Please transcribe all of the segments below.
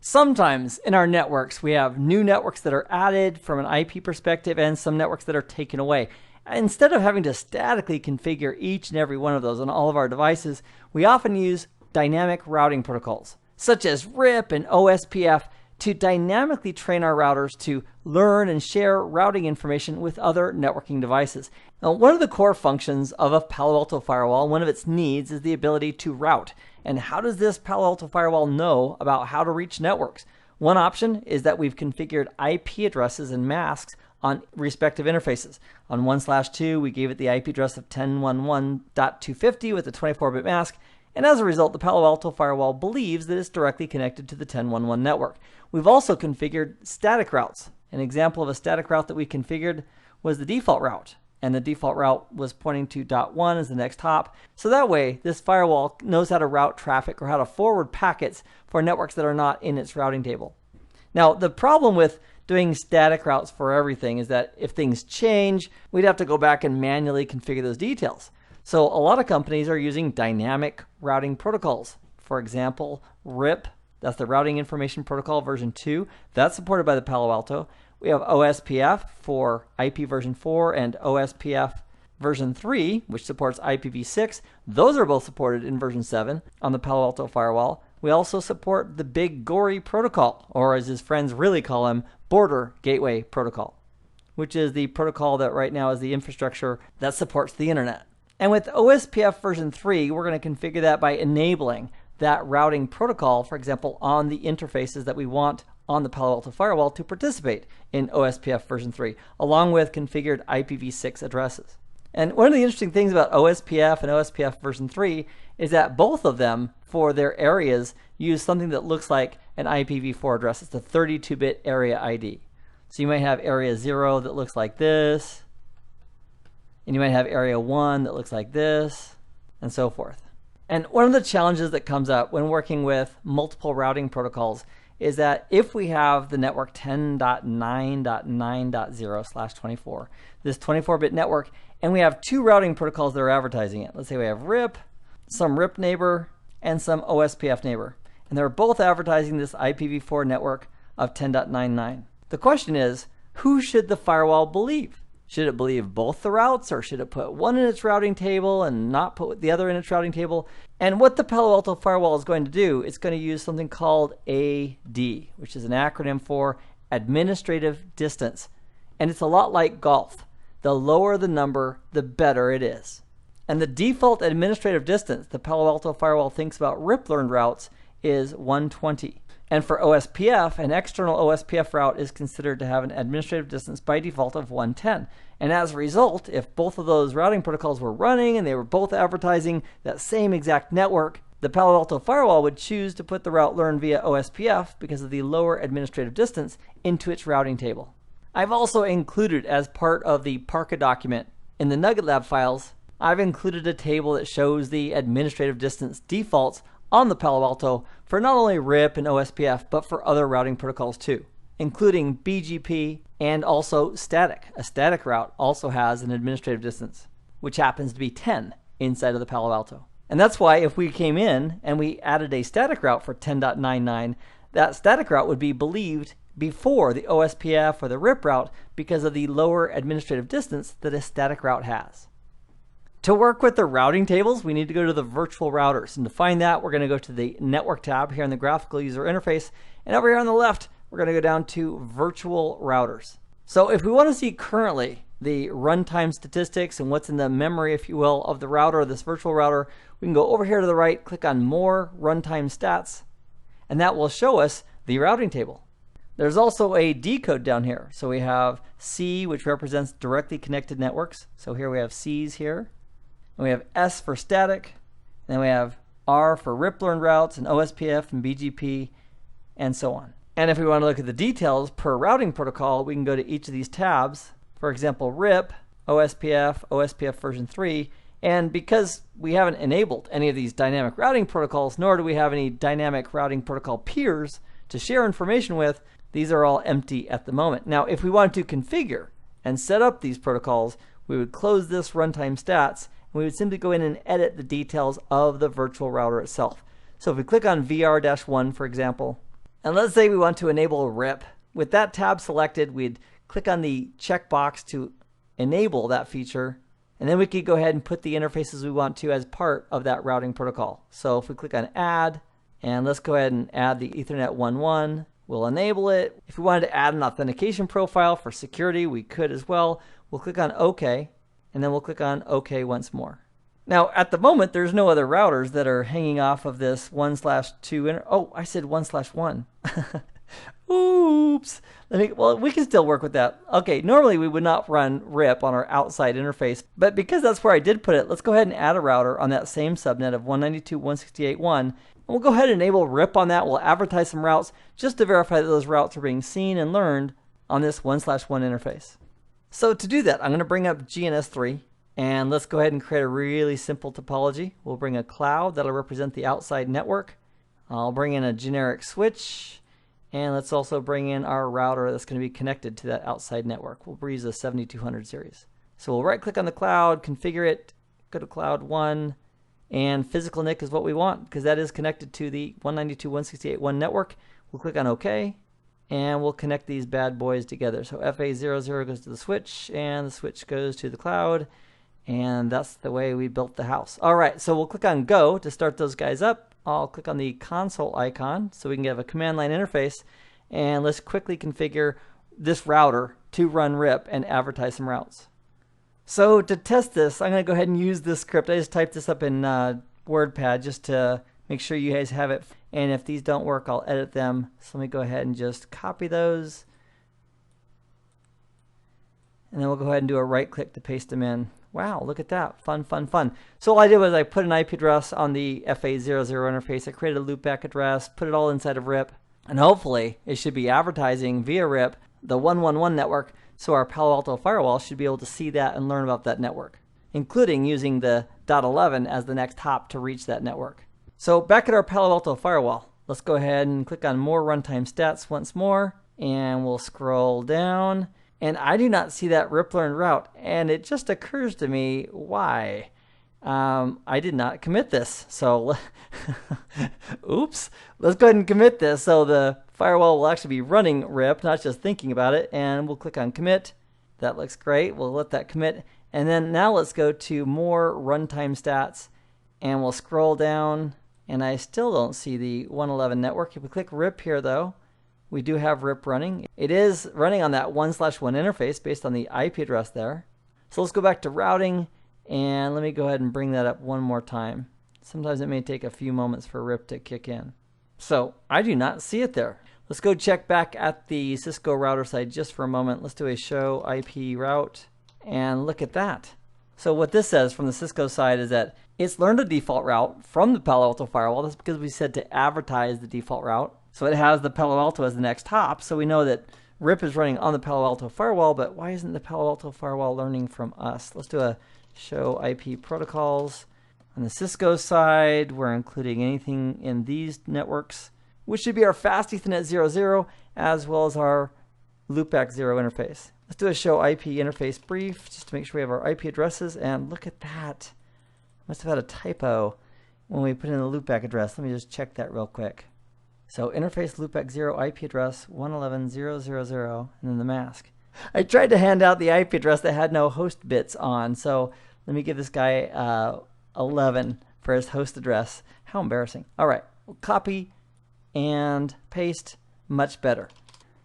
Sometimes in our networks, we have new networks that are added from an IP perspective and some networks that are taken away. Instead of having to statically configure each and every one of those on all of our devices, we often use dynamic routing protocols, such as RIP and OSPF, to dynamically train our routers to learn and share routing information with other networking devices. Now, one of the core functions of a Palo Alto firewall, one of its needs, is the ability to route. And how does this Palo Alto firewall know about how to reach networks? One option is that we've configured IP addresses and masks on respective interfaces. On 1/2, we gave it the IP address of 10.11.250 with a 24-bit mask, and as a result, the Palo Alto firewall believes that it's directly connected to the 10.11 network. We've also configured static routes. An example of a static route that we configured was the default route, and the default route was pointing to .1 as the next hop. So that way, this firewall knows how to route traffic or how to forward packets for networks that are not in its routing table. Now, the problem with doing static routes for everything is that if things change, we'd have to go back and manually configure those details. So a lot of companies are using dynamic routing protocols. For example, RIP, that's the Routing Information Protocol version 2. That's supported by the Palo Alto. We have OSPF for IP version 4 and OSPF version 3, which supports IPv6. Those are both supported in version 7 on the Palo Alto firewall. We also support the Big Gory protocol, or as his friends really call him, Border Gateway Protocol, which is the protocol that right now is the infrastructure that supports the internet. And with OSPF version 3, we're going to configure that by enabling that routing protocol, for example, on the interfaces that we want on the Palo Alto firewall to participate in OSPF version 3, along with configured IPv6 addresses. And one of the interesting things about OSPF and OSPF version 3 is that both of them, for their areas, use something that looks like an IPv4 address. It's the 32-bit area ID. So you might have area 0 that looks like this, and you might have area 1 that looks like this, and so forth. And one of the challenges that comes up when working with multiple routing protocols is that if we have the network 10.9.9.0/24, this 24-bit network, and we have two routing protocols that are advertising it. Let's say we have RIP, some RIP neighbor, and some OSPF neighbor. And they're both advertising this IPv4 network of 10.99. The question is, who should the firewall believe? Should it believe both the routes, or should it put one in its routing table and not put the other in its routing table? And what the Palo Alto firewall is going to do, it's going to use something called AD, which is an acronym for Administrative Distance. And it's a lot like golf. The lower the number, the better it is. And the default administrative distance the Palo Alto firewall thinks about RIP-learned routes is 120. And for OSPF, an external OSPF route is considered to have an administrative distance by default of 110. And as a result, if both of those routing protocols were running and they were both advertising that same exact network, the Palo Alto firewall would choose to put the route learned via OSPF because of the lower administrative distance into its routing table. I've also included, as part of the Parka document in the Nugget Lab files, I've included a table that shows the administrative distance defaults on the Palo Alto for not only RIP and OSPF, but for other routing protocols too, including BGP and also static. A static route also has an administrative distance, which happens to be 10 inside of the Palo Alto. And that's why if we came in and we added a static route for 10.99, that static route would be believed before the OSPF or the RIP route because of the lower administrative distance that a static route has. To work with the routing tables, we need to go to the virtual routers. And to find that, we're going to go to the Network tab here in the Graphical User Interface. And over here on the left, we're going to go down to Virtual Routers. So if we want to see currently the runtime statistics and what's in the memory, if you will, of the router, or this virtual router, we can go over here to the right, click on More Runtime Stats, and that will show us the routing table. There's also a decode down here. So we have C, which represents directly connected networks. So here we have C's here. And we have S for static. And then we have R for RIP-learned routes and OSPF and BGP and so on. And if we want to look at the details per routing protocol, we can go to each of these tabs. For example, RIP, OSPF, OSPF version 3. And because we haven't enabled any of these dynamic routing protocols, nor do we have any dynamic routing protocol peers to share information with, these are all empty at the moment. Now, if we wanted to configure and set up these protocols, we would close this runtime stats, and we would simply go in and edit the details of the virtual router itself. So if we click on VR-1, for example, And let's say we want to enable RIP. With that tab selected, we'd click on the checkbox to enable that feature, and then we could go ahead and put the interfaces we want to as part of that routing protocol. So if we click on Add, and let's go ahead and add the Ethernet 1.1, we'll enable it. If we wanted to add an authentication profile for security, we could as well. We'll click on OK, and then we'll click on OK once more. Now, at the moment, there's no other routers that are hanging off of this 1/2. Oh, I said 1/1. Oops. Well, we can still work with that. Okay, normally we would not run RIP on our outside interface, but because that's where I did put it, let's go ahead and add a router on that same subnet of 192.168.1. And we'll go ahead and enable RIP on that. We'll advertise some routes just to verify that those routes are being seen and learned on this 1/1 interface. So to do that, I'm going to bring up GNS3. And let's go ahead and create a really simple topology. We'll bring a cloud that'll represent the outside network. I'll bring in a generic switch. And let's also bring in our router that's going to be connected to that outside network. We'll use the 7200 series. So we'll right click on the cloud, configure it, go to cloud 1, and physical NIC is what we want because that is connected to the 192.168.1 network. We'll click on OK, and we'll connect these bad boys together. So FA00 goes to the switch, and the switch goes to the cloud. And that's the way we built the house. All right, so we'll click on Go to start those guys up. I'll click on the console icon so we can have a command line interface. And let's quickly configure this router to run RIP and advertise some routes. So to test this, I'm going to go ahead and use this script. I just typed this up in WordPad just to make sure you guys have it. And if these don't work, I'll edit them. So let me go ahead and just copy those. And then we'll go ahead and do a right click to paste them in. Wow, look at that. Fun, fun, fun. So all I did was I put an IP address on the FA00 interface. I created a loopback address, put it all inside of RIP, and hopefully it should be advertising via RIP the 111 network, so our Palo Alto firewall should be able to see that and learn about that network, including using the .11 as the next hop to reach that network. So back at our Palo Alto firewall, let's go ahead and click on More Runtime Stats once more, and we'll scroll down. And I do not see that RIP learned route, and it just occurs to me why. I did not commit this, so oops. Let's go ahead and commit this so the firewall will actually be running RIP, not just thinking about it. And we'll click on commit. That looks great. We'll let that commit. And then now let's go to More Runtime Stats, and we'll scroll down, and I still don't see the 111 network. If we click RIP here, though, we do have RIP running. It is running on that 1/1 interface based on the IP address there. So let's go back to routing, and let me go ahead and bring that up one more time. Sometimes it may take a few moments for RIP to kick in. So I do not see it there. Let's go check back at the Cisco router side just for a moment. Let's do a show IP route, and look at that. So what this says from the Cisco side is that it's learned a default route from the Palo Alto firewall. That's because we said to advertise the default route. So it has the Palo Alto as the next hop, so we know that RIP is running on the Palo Alto firewall, but why isn't the Palo Alto firewall learning from us? Let's do a show IP protocols. On the Cisco side, we're including anything in these networks, which should be our fast Ethernet 00, as well as our loopback 0 interface. Let's do a show IP interface brief, just to make sure we have our IP addresses, and look at that. Must have had a typo when we put in the loopback address. Let me just check that real quick. So interface loopback 0 IP address 111.0.0.0 and then the mask. I tried to hand out the IP address that had no host bits on, so let me give this guy 11 for his host address. How embarrassing. All right, we'll copy and paste, much better.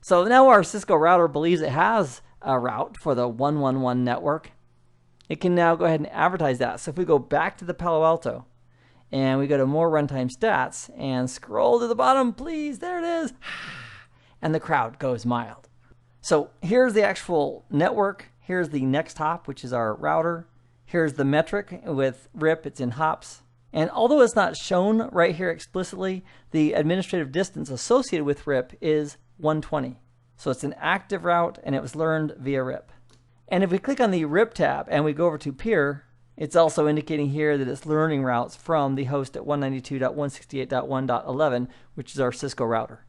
So now our Cisco router believes it has a route for the 111 network. It can now go ahead and advertise that. So if we go back to the Palo Alto, and we go to More Runtime Stats and scroll to the bottom, please, there it is. And the crowd goes mild. So here's the actual network. Here's the next hop, which is our router. Here's the metric with RIP, it's in hops. And although it's not shown right here explicitly, the administrative distance associated with RIP is 120. So it's an active route, and it was learned via RIP. And if we click on the RIP tab and we go over to peer, it's also indicating here that it's learning routes from the host at 192.168.1.11, which is our Cisco router.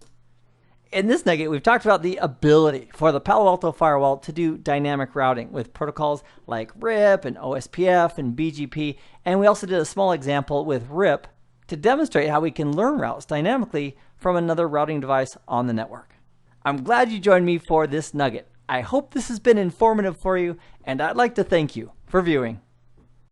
In this nugget, we've talked about the ability for the Palo Alto firewall to do dynamic routing with protocols like RIP and OSPF and BGP. And we also did a small example with RIP to demonstrate how we can learn routes dynamically from another routing device on the network. I'm glad you joined me for this nugget. I hope this has been informative for you, and I'd like to thank you for viewing.